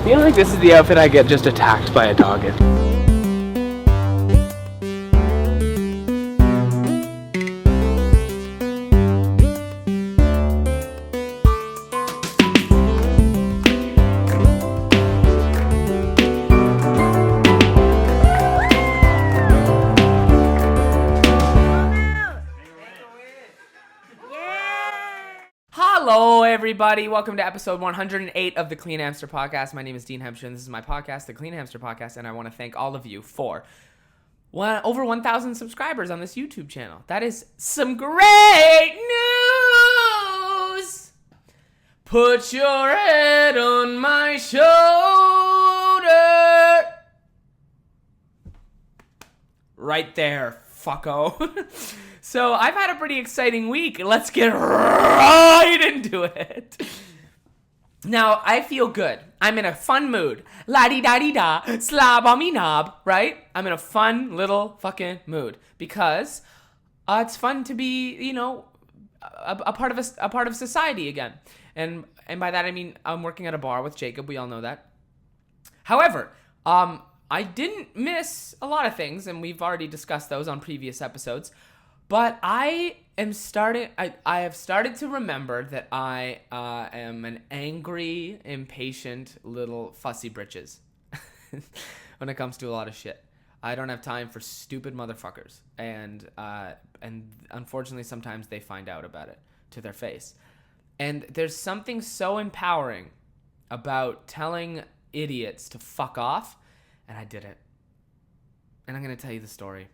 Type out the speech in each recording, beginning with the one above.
I feel like this is the outfit I get just attacked by a dog in. Hello, everybody. Welcome to episode 108 of the Clean Hamster podcast. My name is Dean Hamster, and this is my podcast, the Clean Hamster podcast, and I want to thank all of you for over 1,000 subscribers on this YouTube channel. That is some great news! Put your head on my shoulder. Right there, fucko. So I've had a pretty exciting week. Let's get right into it. Now, I feel good. I'm in a fun mood. La-di-da-di-da, slab-on-me-knob, right? I'm in a fun little fucking mood because it's fun to be, you know, a part of society again. And by that I mean I'm working at a bar with Jacob. We all know that. However, I didn't miss a lot of things, and we've already discussed those on previous episodes. But I have started to remember that I am an angry, impatient little fussy britches when it comes to a lot of shit. I don't have time for stupid motherfuckers, and unfortunately sometimes they find out about it to their face. And there's something so empowering about telling idiots to fuck off, and I did it. And I'm going to tell you the story.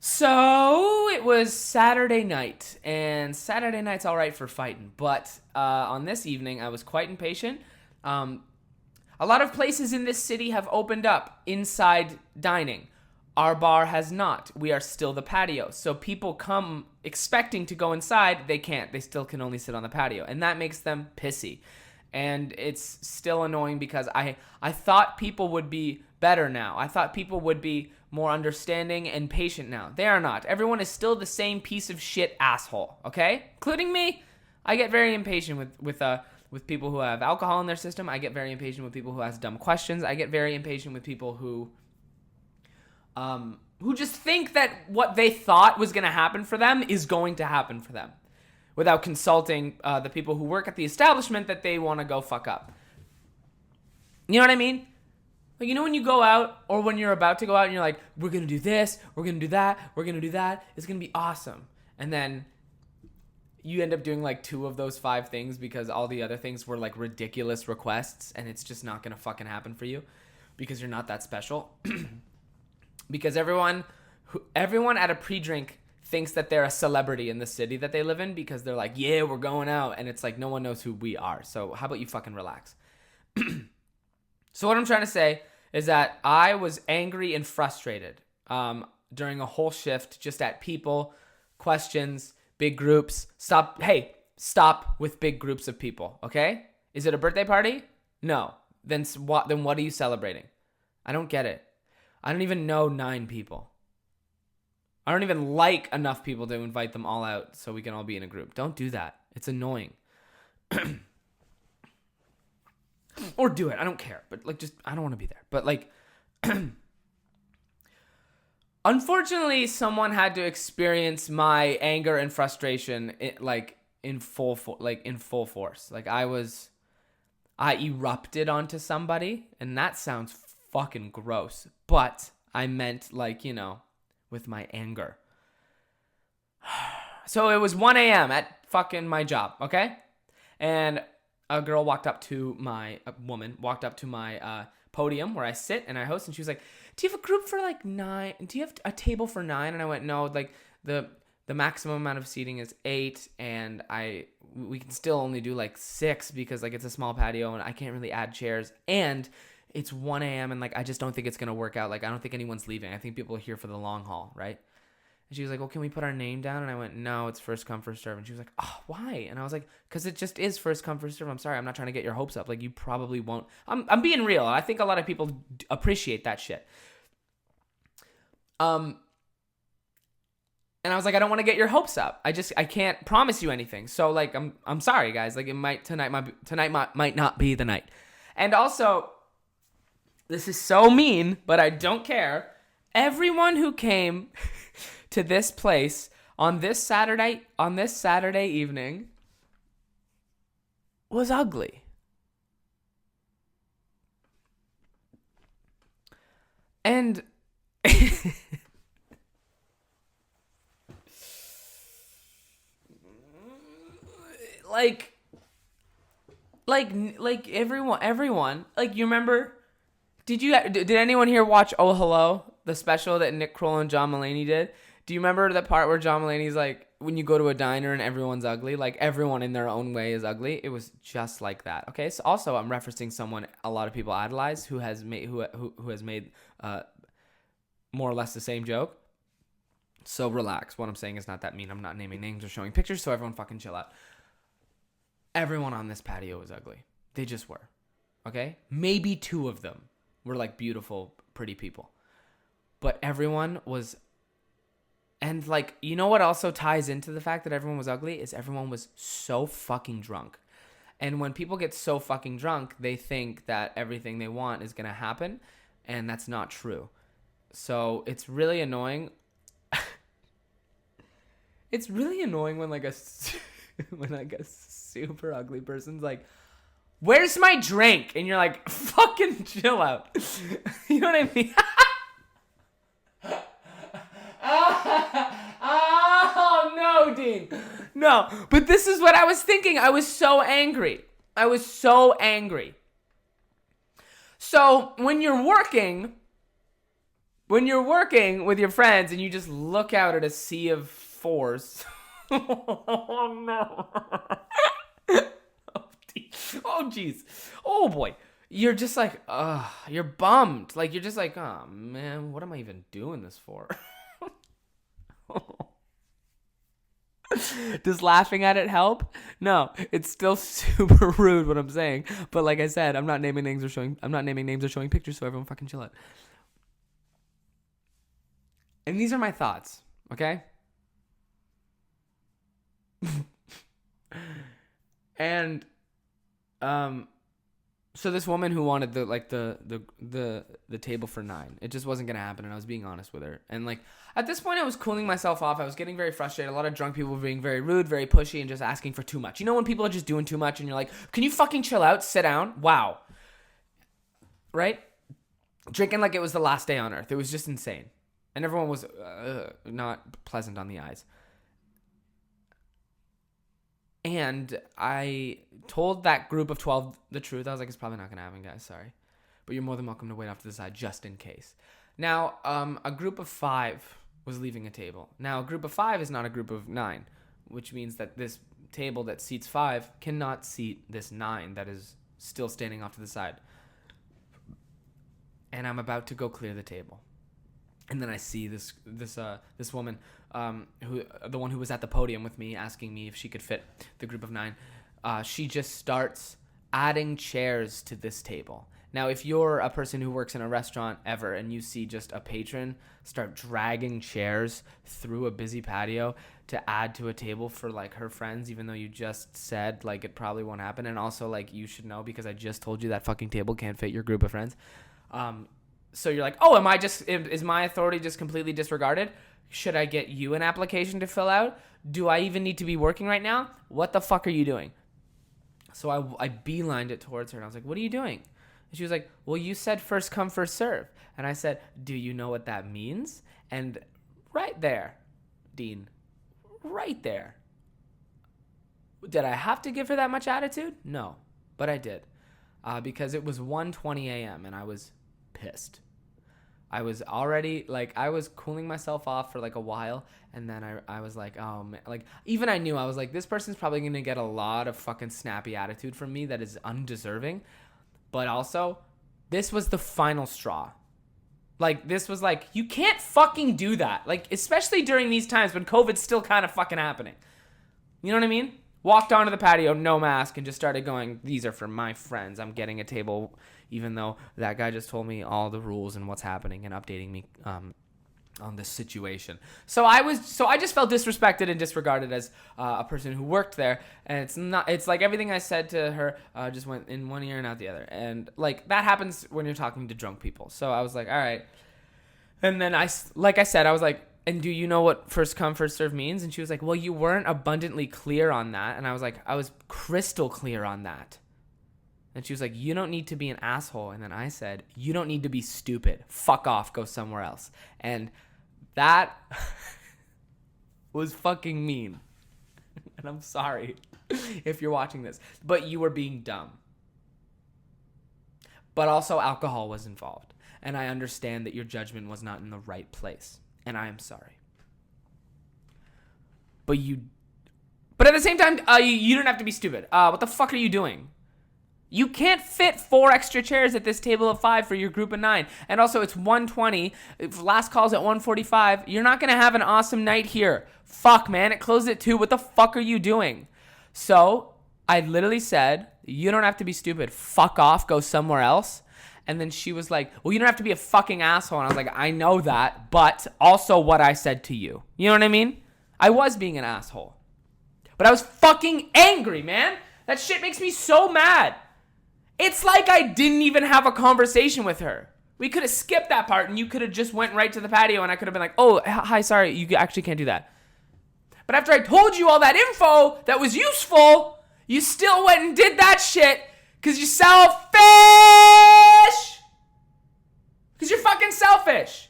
So, it was Saturday night, and Saturday night's all right for fighting, but on this evening, I was quite impatient. A lot of places in this city have opened up inside dining. Our bar has not. We are still the patio, so people come expecting to go inside. They can't. They still can only sit on the patio, and that makes them pissy. And it's still annoying because I thought people would be better now. I thought people would be more understanding and patient now. They are not. Everyone is still the same piece of shit asshole, okay? Including me. I get very impatient with people who have alcohol in their system. I get very impatient with people who ask dumb questions. I get very impatient with people who just think that what they thought was going to happen for them is going to happen for them without consulting the people who work at the establishment that they want to go fuck up. You know what I mean? Like, you know when you go out or when you're about to go out and you're like, we're going to do this, we're going to do that, we're going to do that. It's going to be awesome. And then you end up doing like 2 of those 5 things because all the other things were like ridiculous requests and it's just not going to fucking happen for you because you're not that special. Because everyone at a pre-drink thinks that they're a celebrity in the city that they live in because they're like, yeah, we're going out. And it's like, no one knows who we are. So how about you fucking relax? So what I'm trying to say is that I was angry and frustrated during a whole shift just at people, questions, big groups. Stop with big groups of people, okay? Is it a birthday party? No. Then what are you celebrating? I don't get it. I don't even know 9 people. I don't even like enough people to invite them all out so we can all be in a group. Don't do that. It's annoying. Or do it. I don't care. But like, just, I don't want to be there. But like, unfortunately, someone had to experience my anger and frustration in full force. Like I erupted onto somebody, and that sounds fucking gross. But I meant like, you know, with my anger. So it was 1 a.m. at fucking my job, okay? And a woman walked up to my podium where I sit and I host, and she was like, do you have a group for like 9? Do you have a table for 9? And I went, no, like the maximum amount of seating is 8, and we can still only do like 6 because like it's a small patio and I can't really add chairs, and it's 1 a.m. and like I just don't think it's gonna work out. Like I don't think anyone's leaving. I think people are here for the long haul, right? And she was like, well, can we put our name down? And I went, no, it's first come, first serve. And she was like, oh, why? And I was like, because it just is first come, first serve. I'm sorry. I'm not trying to get your hopes up. Like, you probably won't. I'm being real. I think a lot of people appreciate that shit. And I was like, I don't want to get your hopes up. I can't promise you anything. So like, I'm sorry, guys. Like, tonight might not be the night. And also, this is so mean, but I don't care. Everyone who came to this place on this Saturday evening was ugly. And like everyone, like, you remember, did anyone here watch Oh Hello, the special that Nick Kroll and John Mulaney did? Do you remember the part where John Mulaney's like, when you go to a diner and everyone's ugly, like everyone in their own way is ugly? It was just like that. Okay, so also I'm referencing someone a lot of people idolize who has made more or less the same joke. So relax. What I'm saying is not that mean. I'm not naming names or showing pictures, so everyone fucking chill out. Everyone on this patio was ugly. They just were. Okay? Maybe 2 of them were like beautiful, pretty people. But everyone was... And like, you know what also ties into the fact that everyone was ugly is everyone was so fucking drunk. And when people get so fucking drunk, they think that everything they want is going to happen. And that's not true. So it's really annoying. It's really annoying when like a super ugly person's like, where's my drink? And you're like, fucking chill out. You know what I mean? Oh, no, Dean. No, but this is what I was thinking. I was so angry. So when you're working with your friends and you just look out at a sea of 4s. Oh, no. Oh, jeez. Oh, boy. You're just like, you're bummed. Like, you're just like, oh, man, what am I even doing this for? Does laughing at it help? No, it's still super rude what I'm saying. But like I said, I'm not naming names or showing pictures, so everyone fucking chill out. And these are my thoughts, okay? And so this woman who wanted the table for 9, it just wasn't gonna happen, and I was being honest with her. And like at this point, I was cooling myself off. I was getting very frustrated. A lot of drunk people were being very rude, very pushy, and just asking for too much. You know when people are just doing too much, and you're like, "Can you fucking chill out? Sit down." Wow, right? Drinking like it was the last day on earth. It was just insane, and everyone was not pleasant on the eyes. And I told that group of 12 the truth. I was like, it's probably not going to happen, guys. Sorry. But you're more than welcome to wait off to the side just in case. Now, a group of 5 was leaving a table. Now, a group of 5 is not a group of 9, which means that this table that seats 5 cannot seat this 9 that is still standing off to the side. And I'm about to go clear the table. And then I see this woman, the one who was at the podium with me, asking me if she could fit the group of 9. She just starts adding chairs to this table. Now, if you're a person who works in a restaurant ever and you see just a patron start dragging chairs through a busy patio to add to a table for like her friends, even though you just said like it probably won't happen, and also like you should know because I just told you that fucking table can't fit your group of friends. So you're like, oh, is my authority just completely disregarded? Should I get you an application to fill out? Do I even need to be working right now? What the fuck are you doing? So I beelined it towards her, and I was like, what are you doing? And she was like, well, you said first come, first serve. And I said, do you know what that means? And right there, Dean, right there. Did I have to give her that much attitude? No, but I did. Because it was 1:20 a.m. and I was pissed. I was already like, I was cooling myself off for like a while, and then I was like, oh man, like even I knew, I was like, this person's probably gonna get a lot of fucking snappy attitude from me that is undeserving, but also this was the final straw. Like this was like, you can't fucking do that, like especially during these times when COVID's still kind of fucking happening. You know what I mean? Walked onto the patio, no mask, and just started going, these are for my friends. I'm getting a table, even though that guy just told me all the rules and what's happening and updating me on this situation. So I just felt disrespected and disregarded as a person who worked there. And it's like everything I said to her just went in one ear and out the other. And like that happens when you're talking to drunk people. So I was like, all right. And then I was like, and do you know what first come, first serve means? And she was like, well, you weren't abundantly clear on that. And I was like, I was crystal clear on that. And she was like, you don't need to be an asshole. And then I said, you don't need to be stupid. Fuck off. Go somewhere else. And that was fucking mean. And I'm sorry if you're watching this. But you were being dumb. But also alcohol was involved. And I understand that your judgment was not in the right place. And I am sorry. But at the same time, you don't have to be stupid. What the fuck are you doing? You can't fit 4 extra chairs at this table of 5 for your group of 9. And also, it's 1:20. If last call's at 1:45. You're not going to have an awesome night here. Fuck, man. It closed at 2. What the fuck are you doing? So, I literally said, you don't have to be stupid. Fuck off. Go somewhere else. And then she was like, well, you don't have to be a fucking asshole. And I was like, I know that, but also what I said to you. You know what I mean? I was being an asshole. But I was fucking angry, man. That shit makes me so mad. It's like I didn't even have a conversation with her. We could have skipped that part and you could have just went right to the patio and I could have been like, oh, hi, sorry, you actually can't do that. But after I told you all that info that was useful, you still went and did that shit because you're selfish. Because you're fucking selfish.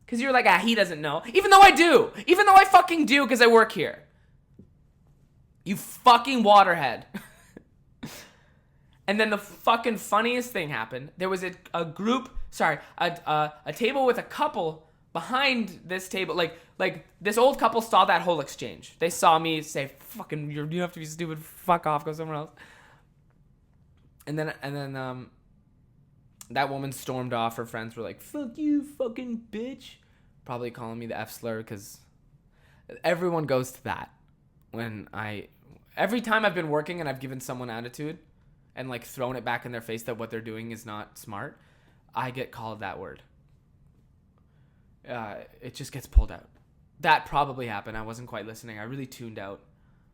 Because you're like, he doesn't know. Even though I do. Even though I fucking do because I work here. You fucking waterhead. And then the fucking funniest thing happened. There was a table with a couple behind this table. Like this old couple saw that whole exchange. They saw me say, fucking, you have to be stupid. Fuck off. Go somewhere else. And then that woman stormed off. Her friends were like, fuck you, fucking bitch. Probably calling me the F slur because everyone goes to that. Every time I've been working and I've given someone attitude and like thrown it back in their face that what they're doing is not smart, I get called that word. It just gets pulled out. That probably happened. I wasn't quite listening. I really tuned out.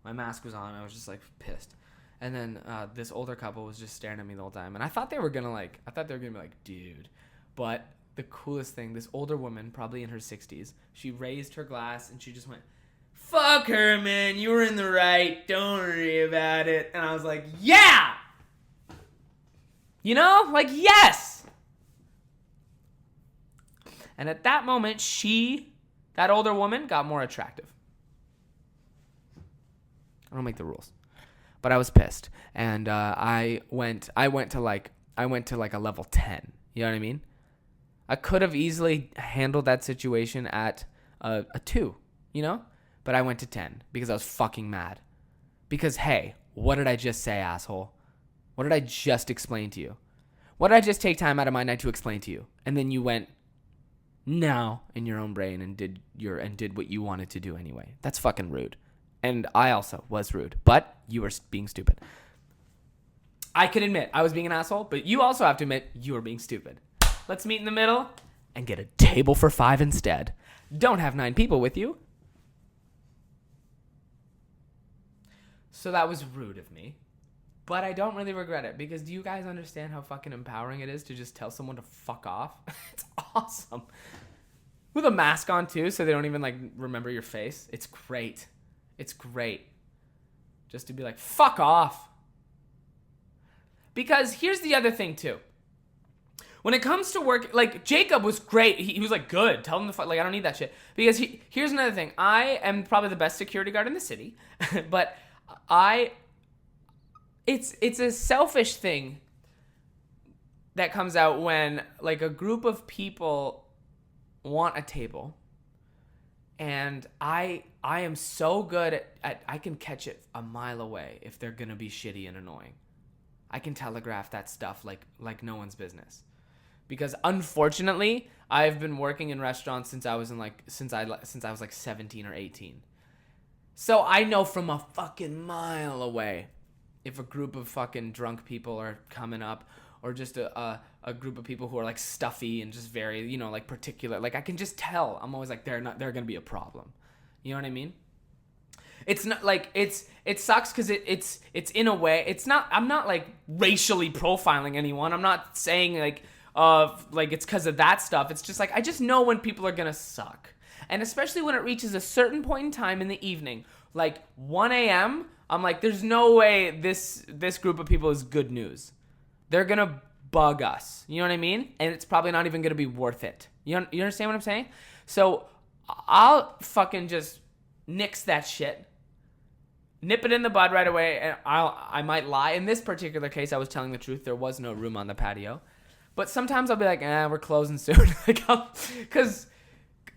My mask was on. I was just like pissed. And then this older couple was just staring at me the whole time. And I thought they were gonna be like, dude. But the coolest thing, this older woman, probably in her 60s, she raised her glass and she just went, fuck her, man. You were in the right. Don't worry about it. And I was like, yeah! You know? Like, yes! And at that moment, that older woman, got more attractive. I don't make the rules. But I was pissed. And I went to like a level 10. You know what I mean? I could have easily handled that situation at a 2, you know? But I went to 10 because I was fucking mad. Because, hey, what did I just say, asshole? What did I just explain to you? What did I just take time out of my night to explain to you? And then you went no in your own brain and did what you wanted to do anyway. That's fucking rude. And I also was rude. But you were being stupid. I can admit I was being an asshole, but you also have to admit you were being stupid. Let's meet in the middle and get a table for 5 instead. Don't have 9 people with you. So that was rude of me. But I don't really regret it because do you guys understand how fucking empowering it is to just tell someone to fuck off? It's awesome. With a mask on too, so they don't even like remember your face. It's great. It's great. Just to be like, fuck off. Because here's the other thing too. When it comes to work, like Jacob was great. He was like, good. Tell him to fuck. Like, I don't need that shit. Because here's another thing. I am probably the best security guard in the city, but it's a selfish thing that comes out when like a group of people want a table and I am so good at I can catch it a mile away if they're gonna be shitty and annoying. I can telegraph that stuff like no one's business. Because unfortunately, I've been working in restaurants since I was since I was like 17 or 18. So I know from a fucking mile away if a group of fucking drunk people are coming up or just a group of people who are like stuffy and just very, you know, like particular. Like I can just tell. I'm always like they're gonna be a problem. You know what I mean? It's not like it sucks because it's in a way it's not. I'm not like racially profiling anyone. I'm not saying like it's because of that stuff. It's just like I just know when people are gonna suck, and especially when it reaches a certain point in time in the evening, like 1 a.m. I'm like, there's no way this group of people is good news. They're gonna bug us. You know what I mean? And it's probably not even gonna be worth it. You understand what I'm saying? So I'll fucking just nix that shit. Nip it in the bud right away, and I might lie. In this particular case, I was telling the truth. There was no room on the patio. But sometimes I'll be like, we're closing soon.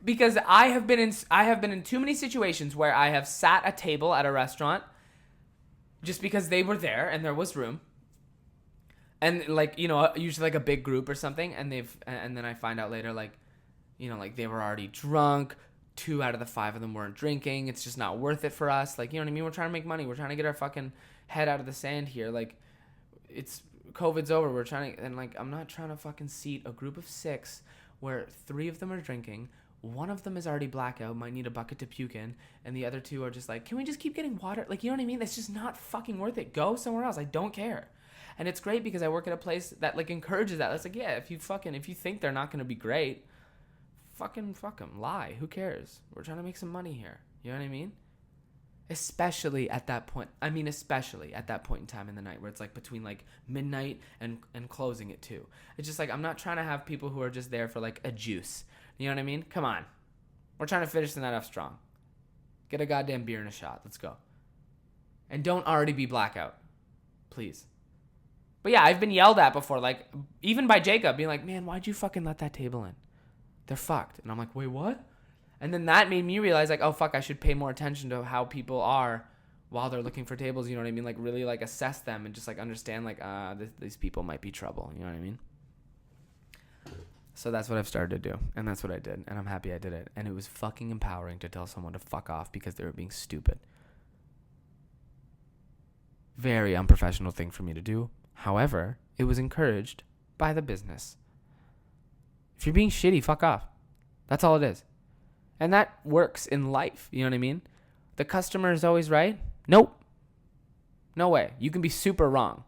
Because I have been in too many situations where I have sat at a table at a restaurant just because they were there and there was room. And like, you know, usually like a big group or something, and then I find out later, like, you know, like they were already drunk. 2 out of the 5 of them weren't drinking. It's just not worth it for us. Like, you know what I mean? We're trying to make money. We're trying to get our fucking head out of the sand here. Like, it's COVID's over. We're trying to, and like, I'm not trying to fucking seat a group of 6 where 3 of them are drinking. 1 of them is already blackout, might need a bucket to puke in, and the other 2 are just like, can we just keep getting water? Like, you know what I mean? That's just not fucking worth it. Go somewhere else. I don't care. And it's great because I work at a place that like encourages that. It's like, yeah, if you think they're not going to be great, fuck them, lie. Who cares? We're trying to make some money here. You know what I mean? Especially at that point in time in the night where it's like between like midnight and closing at 2. It's just like, I'm not trying to have people who are just there for like a juice. You know what I mean? Come on. We're trying to finish the night off strong. Get a goddamn beer and a shot. Let's go. And don't already be blackout. Please. But yeah, I've been yelled at before, like even by Jacob being like, man, why'd you fucking let that table in? They're fucked. And I'm like, wait, what? And then that made me realize, like, oh, fuck, I should pay more attention to how people are while they're looking for tables. You know what I mean? Like, really, like, assess them and just, like, understand, like, these people might be trouble. You know what I mean? So that's what I've started to do. And that's what I did. And I'm happy I did it. And it was fucking empowering to tell someone to fuck off because they were being stupid. Very unprofessional thing for me to do. However, it was encouraged by the business. If you're being shitty, fuck off. That's all it is. And that works in life. You know what I mean? The customer is always right? Nope. No way. You can be super wrong.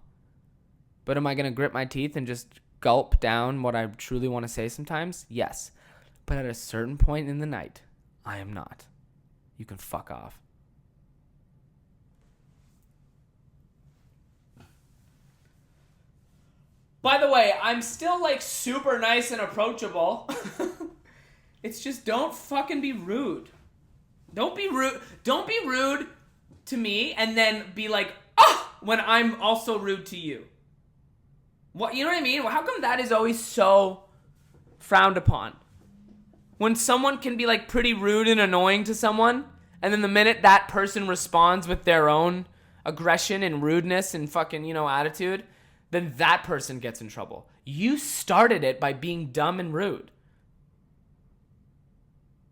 But am I going to grit my teeth and just gulp down what I truly want to say sometimes? Yes. But at a certain point in the night, I am not. You can fuck off. By the way, I'm still like super nice and approachable. It's just don't fucking be rude. Don't be rude. Don't be rude to me and then be like, when I'm also rude to you. What, you know what I mean? How come that is always so frowned upon? When someone can be like pretty rude and annoying to someone, and then the minute that person responds with their own aggression and rudeness and fucking, you know, attitude, then that person gets in trouble. You started it by being dumb and rude.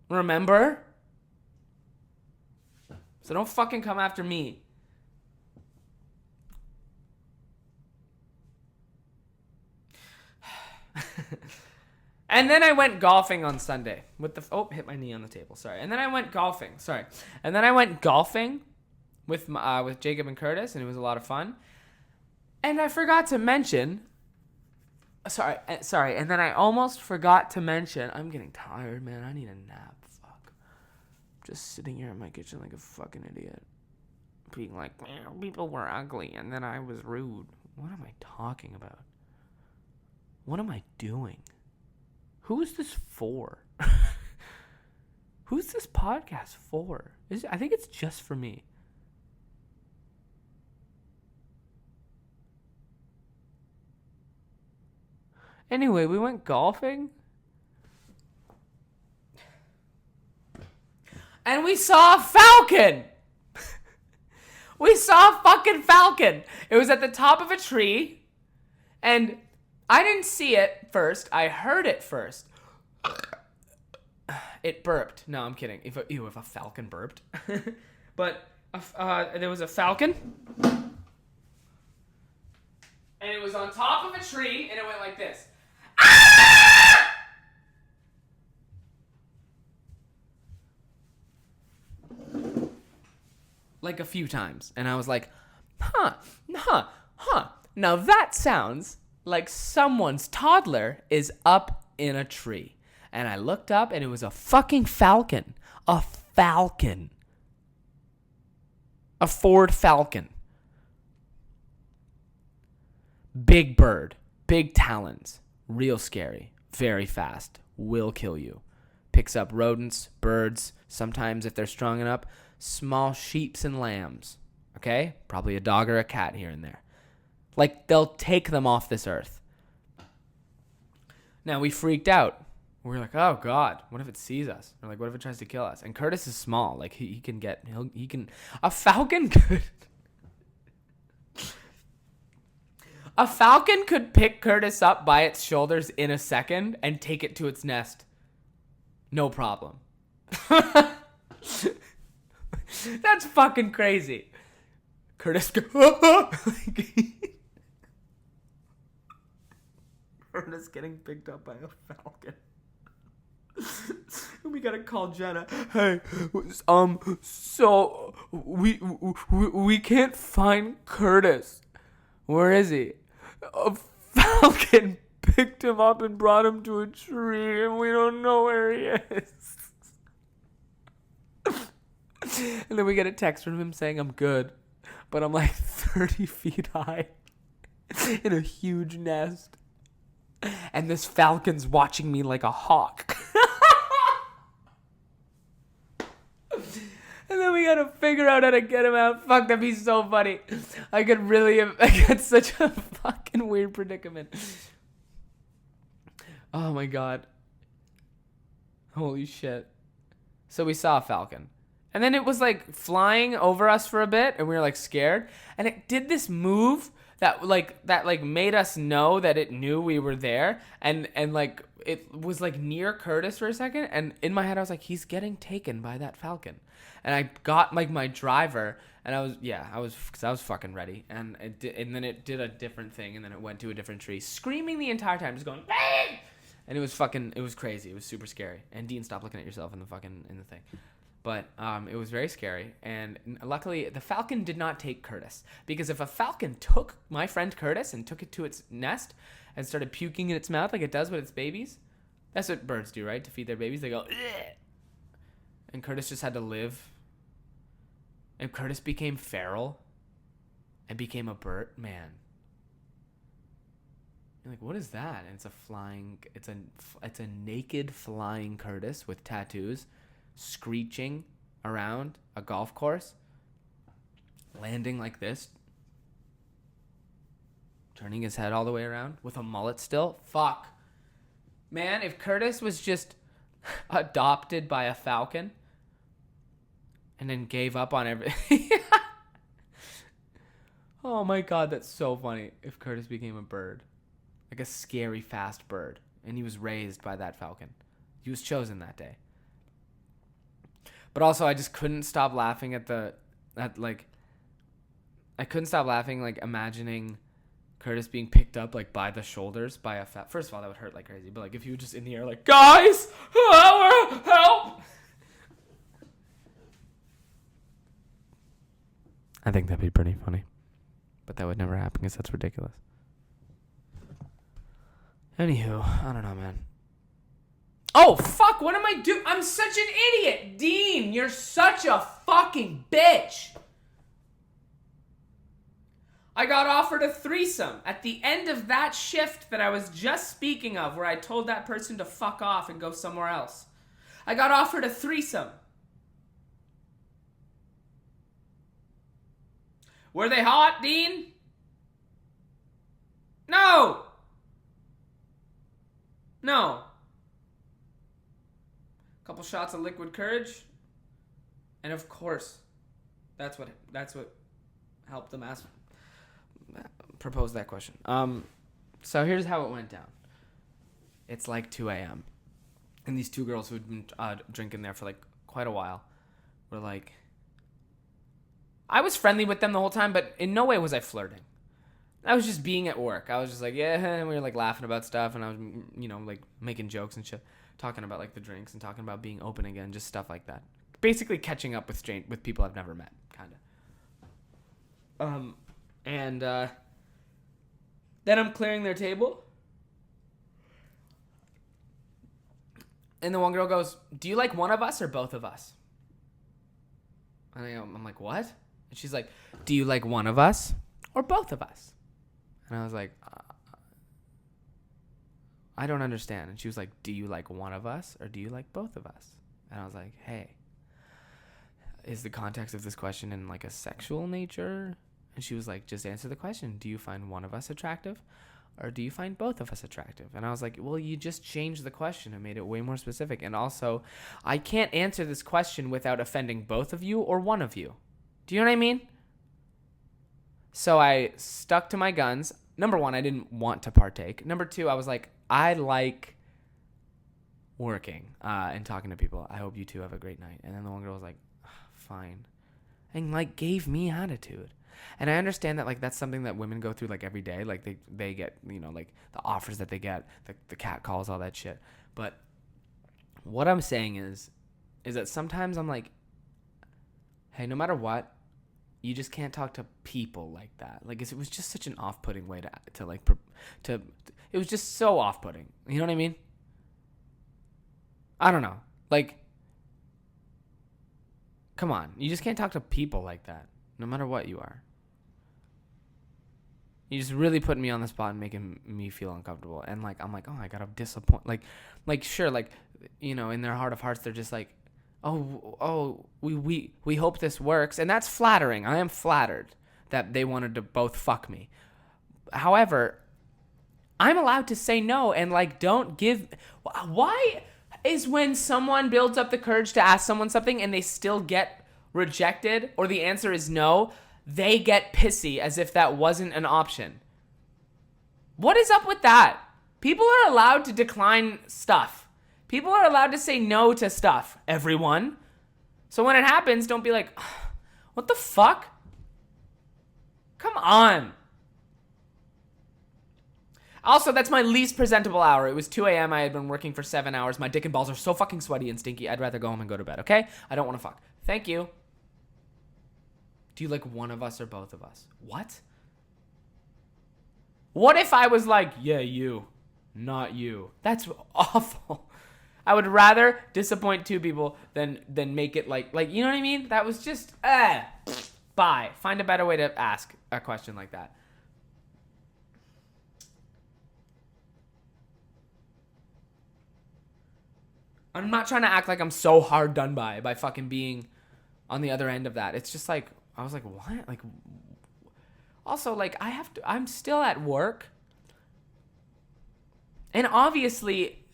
Remember? So don't fucking come after me. And then I went golfing on Sunday with hit my knee on the table. Sorry. And then I went golfing. Sorry. And then I went golfing with Jacob and Curtis, and it was a lot of fun. And I forgot to mention, sorry, and then I almost forgot to mention, I'm getting tired, man, I need a nap, fuck. Just sitting here in my kitchen like a fucking idiot. Being like, people were ugly, and then I was rude. What am I talking about? What am I doing? Who is this for? Who's this podcast for? I think it's just for me. Anyway, we went golfing. And we saw a falcon. We saw a fucking falcon. It was at the top of a tree. And I didn't see it first. I heard it first. It burped. No, I'm kidding. If a falcon burped. But there was a falcon. And was on top of a tree, and it went like this. Like a few times. And I was like, huh. Now that sounds like someone's toddler is up in a tree. And I looked up, and it was a fucking falcon. A falcon. A Ford Falcon. Big bird. Big talons. Real scary. Very fast. Will kill you. Picks up rodents, birds, sometimes if they're strong enough, small sheeps and lambs. Okay? Probably a dog or a cat here and there. Like, they'll take them off this earth. Now, we freaked out. We're like, oh, God, what if it sees us? Or, like, what if it tries to kill us? And Curtis is small. Like, he can... A falcon could... A falcon could pick Curtis up by its shoulders in a second and take it to its nest. No problem. That's fucking crazy. Curtis Curtis getting picked up by a falcon. We gotta call Jenna. Hey, so we can't find Curtis. Where is he? A falcon picked him up and brought him to a tree, and we don't know where he is. And then we get a text from him saying, I'm good, but I'm like 30 feet high in a huge nest. And this falcon's watching me like a hawk. And then we gotta figure out how to get him out. Fuck, that'd be so funny. I got such a fucking weird predicament. Oh my God. Holy shit. So we saw a falcon. And then it was like flying over us for a bit, and we were like scared. And it did this move that made us know that it knew we were there. And like it was like near Curtis for a second. And in my head, I was like, he's getting taken by that falcon. And I got like my driver, and I was fucking ready. And then it did a different thing, and then it went to a different tree, screaming the entire time, just going, bang! And it was crazy. It was super scary. And Dean, stop looking at yourself in the thing. But it was very scary. And luckily, the falcon did not take Curtis. Because if a falcon took my friend Curtis and took it to its nest and started puking in its mouth like it does with its babies, that's what birds do, right? To feed their babies, they go, ugh! And Curtis just had to live. And Curtis became feral and became a bird. Man. You're like, what is that? And it's a naked flying Curtis with tattoos, screeching around a golf course, landing like this, turning his head all the way around with a mullet still. Fuck. Man, if Curtis was just adopted by a falcon and then gave up on everything. Oh my God, that's so funny. If Curtis became a bird. Like a scary, fast bird. And he was raised by that falcon. He was chosen that day. But also, I just couldn't stop laughing I couldn't stop laughing, like, imagining Curtis being picked up, like, by the shoulders by a First of all, that would hurt like crazy. But, like, if he was just in the air, like, guys, help! I think that'd be pretty funny. But that would never happen because that's ridiculous. Anywho, I don't know, man. Oh, fuck, what am I doing? I'm such an idiot. Dean, you're such a fucking bitch. I got offered a threesome at the end of that shift that I was just speaking of, where I told that person to fuck off and go somewhere else. I got offered a threesome. Were they hot, Dean? No. No. Couple shots of liquid courage. And of course, that's what helped them propose that question. So here's how it went down. It's like 2 a.m. And these two girls who'd been drinking there for like quite a while were like, I was friendly with them the whole time, but in no way was I flirting. I was just being at work. I was just like, yeah, and we were like laughing about stuff, and I was, like making jokes and shit, talking about like the drinks and talking about being open again, just stuff like that. Basically catching up with people I've never met, kind of. And then I'm clearing their table, and the one girl goes, "Do you like one of us or both of us?" And I'm like, "What?" And she's like, "Do you like one of us or both of us?" And I was like, I don't understand. And she was like, "Do you like one of us or do you like both of us?" And I was like, hey, is the context of this question in like a sexual nature? And she was like, just answer the question. Do you find one of us attractive or do you find both of us attractive? And I was like, well, you just changed the question and made it way more specific. And also, I can't answer this question without offending both of you or one of you. Do you know what I mean? So I stuck to my guns. Number one, I didn't want to partake. Number two, I was like, I like working and talking to people. I hope you two have a great night. And then the one girl was like, fine. And like gave me attitude. And I understand that like that's something that women go through like every day. Like they get, like the offers that they get, the cat calls, all that shit. But what I'm saying is that sometimes I'm like, hey, no matter what, you just can't talk to people like that. Like it was just such an off-putting way to it was just so off-putting. You know what I mean? I don't know. Like, come on. You just can't talk to people like that, no matter what you are. You just really putting me on the spot and making me feel uncomfortable. And like, I'm like, oh, I gotta disappoint. Like sure, like, in their heart of hearts, they're just like, oh, we hope this works. And that's flattering. I am flattered that they wanted to both fuck me. However, I'm allowed to say no and like don't give. Why is when someone builds up the courage to ask someone something and they still get rejected or the answer is no, they get pissy as if that wasn't an option? What is up with that? People are allowed to decline stuff. People are allowed to say no to stuff, everyone. So when it happens, don't be like, what the fuck? Come on. Also, that's my least presentable hour. It was 2 a.m. I had been working for 7 hours. My dick and balls are so fucking sweaty and stinky. I'd rather go home and go to bed, okay? I don't want to fuck. Thank you. Do you like one of us or both of us? What? What if I was like, yeah, you, not you? That's awful. I would rather disappoint two people than make it like you know what I mean? That was just bye. Find a better way to ask a question like that. I'm not trying to act like I'm so hard done by fucking being on the other end of that. It's just like I was like, what? Like also like I'm still at work. And obviously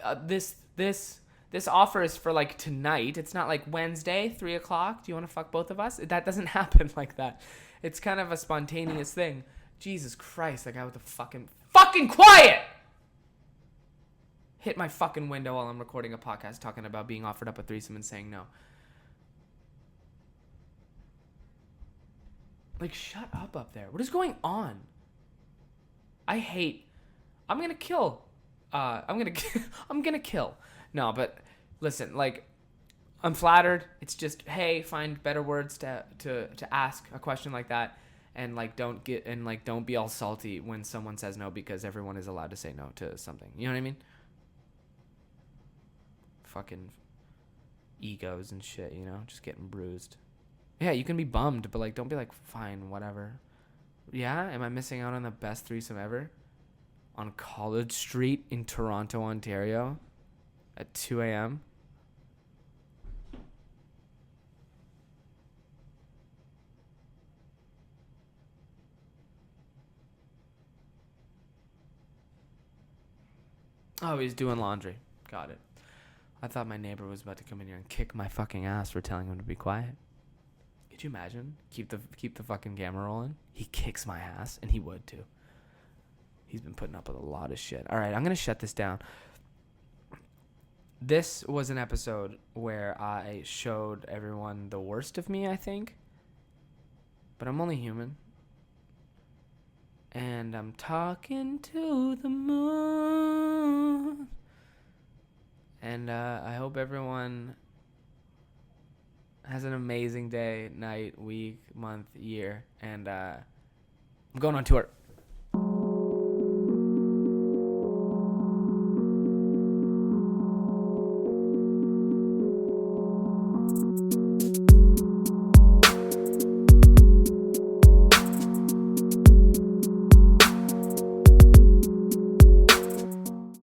this offer is for like tonight. It's not like Wednesday, 3:00. Do you want to fuck both of us? That doesn't happen like that. It's kind of a spontaneous thing. Jesus Christ, that guy with the fucking quiet! Hit my fucking window while I'm recording a podcast talking about being offered up a threesome and saying no. Like, shut up there. What is going on? I'm gonna kill. I'm gonna kill. No, but listen, like, I'm flattered. It's just, hey, find better words to ask a question like that, and like don't be all salty when someone says no because everyone is allowed to say no to something. You know what I mean? Fucking egos and shit, just getting bruised. Yeah, you can be bummed, but like don't be like, fine, whatever. Yeah, am I missing out on the best threesome ever? On College Street in Toronto, Ontario at 2 a.m. Oh, he's doing laundry. Got it. I thought my neighbor was about to come in here and kick my fucking ass for telling him to be quiet. Could you imagine? Keep the fucking camera rolling. He kicks my ass, and he would too. He's been putting up with a lot of shit. All right, I'm going to shut this down. This was an episode where I showed everyone the worst of me, I think. But I'm only human. And I'm talking to the moon. And I hope everyone has an amazing day, night, week, month, year. And I'm going on tour.